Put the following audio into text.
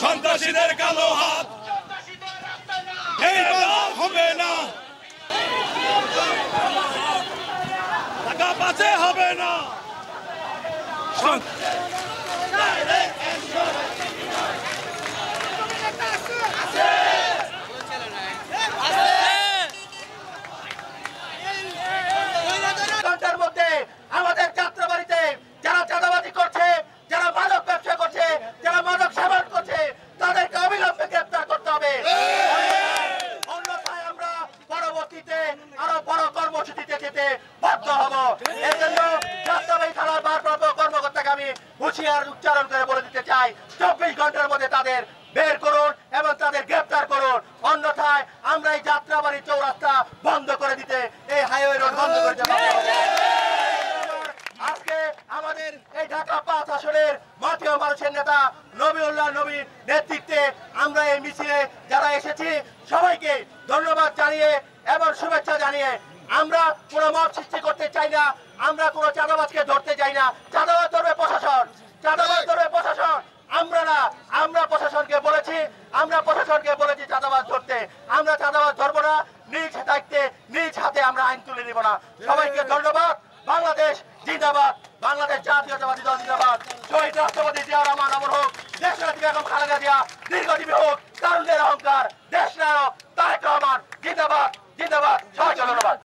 সন্ত্রাসীদের কালো হাত হবে না, টাকা পাচ্ছে হবে না। ঘন্টার মধ্যে আমাদের যাত্রাবাড়িতে যারা চাঁদাবাজি করছে, যারা মাদক ব্যবসা করছে, যারা মাদক সেবন করছে, তাদেরকে অবিলম্বে গ্রেফতার করতে হবে। অন্যথায় আমরা পরবর্তীতে আরো বড় কর্মসূচিতে যেতে বাধ্য হব। এর জন্য যাত্রাবাড়ি থানার ভারপ্রাপ্ত কর্মকর্তাকে আমি হুঁশিয়ার উচ্চারণ করে বলে দিতে চাই, 24 ঘন্টার মধ্যে তাদের বের করুন এবং তাদের গ্রেফতার করুন। অন্যথায় আমরা এই যাত্রাবাড়ি চৌরাস্তা বন্ধ করে দিতে, এই হাইওয়ে রোড বন্ধ করে দিতে বাধ্য হব। আজকে আমাদের এই ঢাকা 5 আসনের মাটিও মানুষের নেতা নবীউল্লাহ নবীর নেতৃত্বে আমরা এই মিছিলে যারা এসেছি সবাইকে ধন্যবাদ জানিয়ে এবং শুভেচ্ছা জানিয়ে, আমরা কোনো মত সৃষ্টি করতে চাই না, আমরা কোনো চাঁদাবাজকে ধরতে চাই না। চাঁদাবাজ ধরবে প্রশাসন, চাঁদাবাজ ধরবে প্রশাসন, আমরা না। আমরা প্রশাসনকে বলেছি চাঁদাবাজ ধরতে, আমরা চাঁদাবাজ ধরবো না। নিজ দায়িত্বে নিজ হাতে আমরা আইন তুলে নিব না। সবাইকে ধন্যবাদ। বাংলাদেশ জিন্দাবাদ, বাংলাদেশ জাতীয়তাবাদী দল জিন্দাবাদ। শহীদ রাষ্ট্রপতি জিয়া রহমান অমর হোক, দেশনেত্রী বেগম খালেদা জিয়া দীর্ঘজীবী হোক, তারুণ্যের অহংকার দেশ নায়ক তারেক রহমান জিন্দাবাদ, জিন্দাবাদ। সবাইকে ধন্যবাদ।